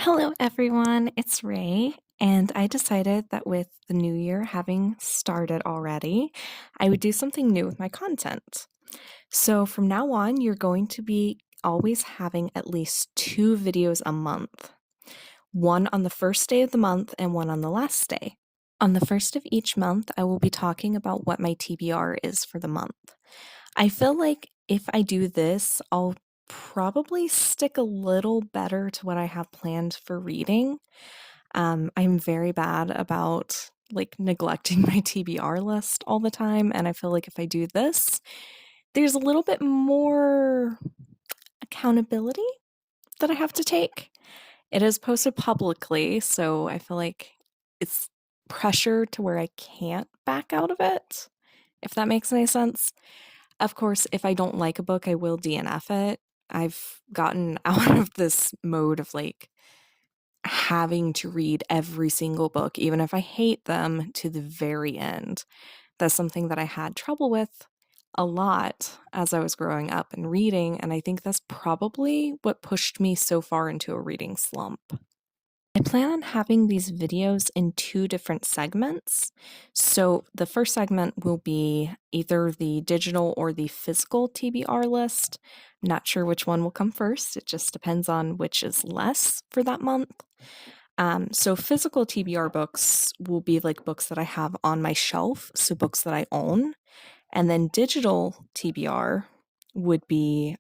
Hello, everyone. It's Ray, and I decided that with the new year having started already, I would do something new with my content. So from now on, you're going to be always having at least two videos a month, one on the first day of the month and one on the last day. On the first of each month, I will be talking about what my TBR is for the month. I feel like if I do this, I'll probably stick a little better to what I have planned for reading. I'm very bad about neglecting my TBR list all the time, and I feel like if I do this, there's a little bit more accountability that I have to take. It is posted publicly, so I feel like it's pressure to where I can't back out of it, if that makes any sense. Of course, if I don't like a book, I will DNF it. I've gotten out of this mode of having to read every single book, even if I hate them, to the very end. That's something that I had trouble with a lot as I was growing up and reading, and I think that's probably what pushed me so far into a reading slump. I plan on having these videos in two different segments. So the first segment will be either the digital or the physical TBR list. I'm not sure which one will come first. It just depends on which is less for that month. So physical TBR books will be like books that I have on my shelf, so books that I own. And then digital TBR would be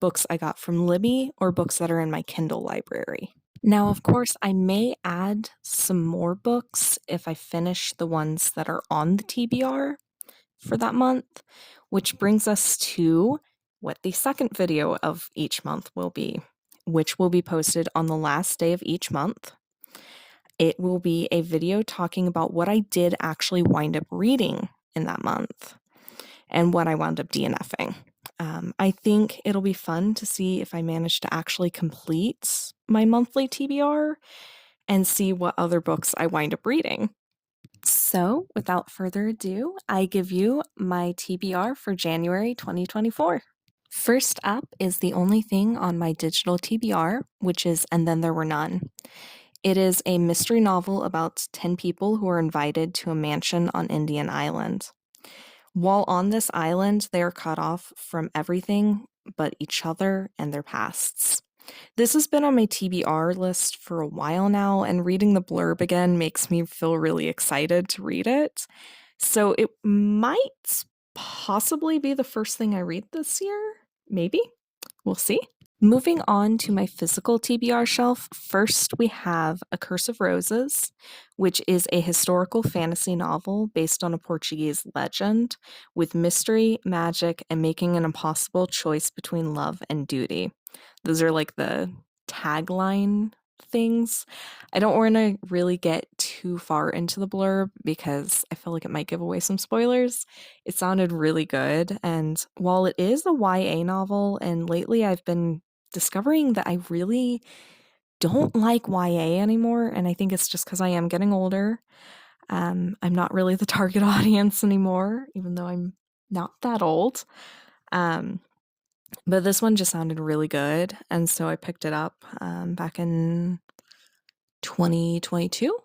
books I got from Libby or books that are in my Kindle library. Now, of course, I may add some more books if I finish the ones that are on the TBR for that month, which brings us to what the second video of each month will be, which will be posted on the last day of each month. It will be a video talking about what I did actually wind up reading in that month and what I wound up DNFing. I think it'll be fun to see if I manage to actually complete my monthly TBR and see what other books I wind up reading. So, without further ado, I give you my TBR for January 2024. First up is the only thing on my digital TBR, which is And Then There Were None. It is a mystery novel about 10 people who are invited to a mansion on Indian Island. While on this island, they are cut off from everything but each other and their pasts. This has been on my TBR list for a while now, and reading the blurb again makes me feel really excited to read it. So it might possibly be the first thing I read this year. Maybe. We'll see. Moving on to my physical TBR shelf, first we have A Curse of Roses, which is a historical fantasy novel based on a Portuguese legend with mystery, magic, and making an impossible choice between love and duty. Those are like the tagline things. I don't want to really get too far into the blurb because I feel like it might give away some spoilers. It sounded really good, and while it is a YA novel, and lately I've been discovering that I really don't like YA anymore, and I think it's just because I am getting older. I'm not really the target audience anymore, even though I'm not that old. But this one just sounded really good, and so I picked it up back in 2022.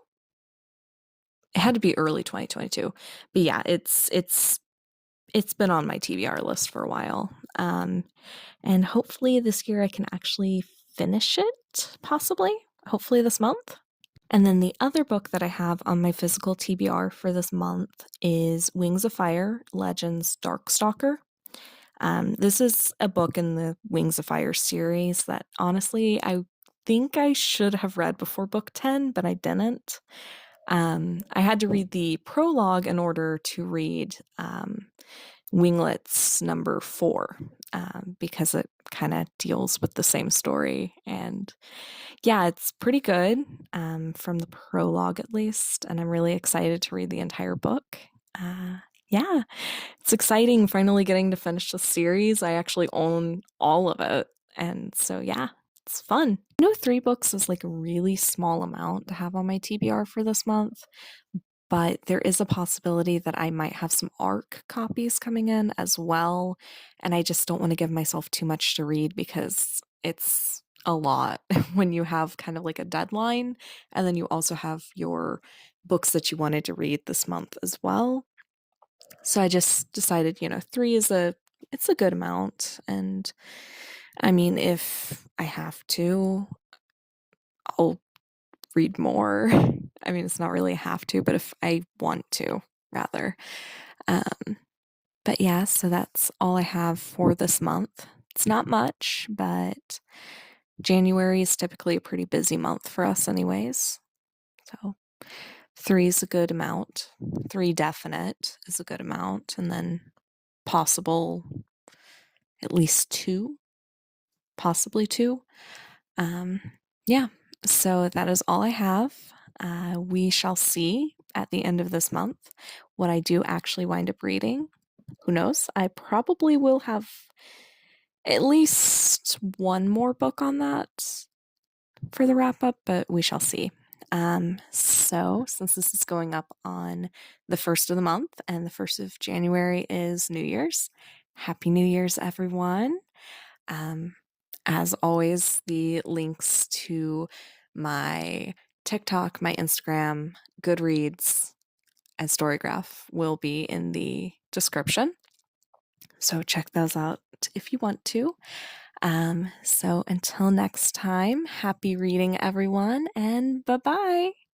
It had to be early 2022, but yeah, it's been on my TBR list for a while. And hopefully this year I can actually finish it, possibly, hopefully this month. And then the other book that I have on my physical TBR for this month is Wings of Fire Legends Darkstalker. This is a book in the Wings of Fire series that honestly I think I should have read before book 10, but I didn't. I had to read the prologue in order to read Winglets number 4 because it kind of deals with the same story. And yeah, it's pretty good from the prologue at least. And I'm really excited to read the entire book. Yeah, it's exciting finally getting to finish the series. I actually own all of it. And so, yeah, it's fun. I know 3 books is like a really small amount to have on my TBR for this month, but there is a possibility that I might have some ARC copies coming in as well. And I just don't want to give myself too much to read because it's a lot when you have kind of like a deadline, and then you also have your books that you wanted to read this month as well. So I just decided, 3 is a good amount, and I mean, if I have to, I'll read more. I mean, it's not really a have to, but if I want to, rather. Um, but yeah, so that's all I have for this month. It's not much, but January is typically a pretty busy month for us, anyways. So 3 is a good amount. 3 definite is a good amount, and then possible at least 2, possibly 2. Um, yeah, so that is all I have. We shall see at the end of this month what I do actually wind up reading. Who knows? I probably will have at least one more book on that for the wrap up, but we shall see. So, since this is going up on the first of the month and the first of January is New Year's, Happy New Year's, everyone. Um, as always, the links to my TikTok, my Instagram, Goodreads, and Storygraph will be in the description. So check those out if you want to. So until next time, happy reading, everyone, and bye bye.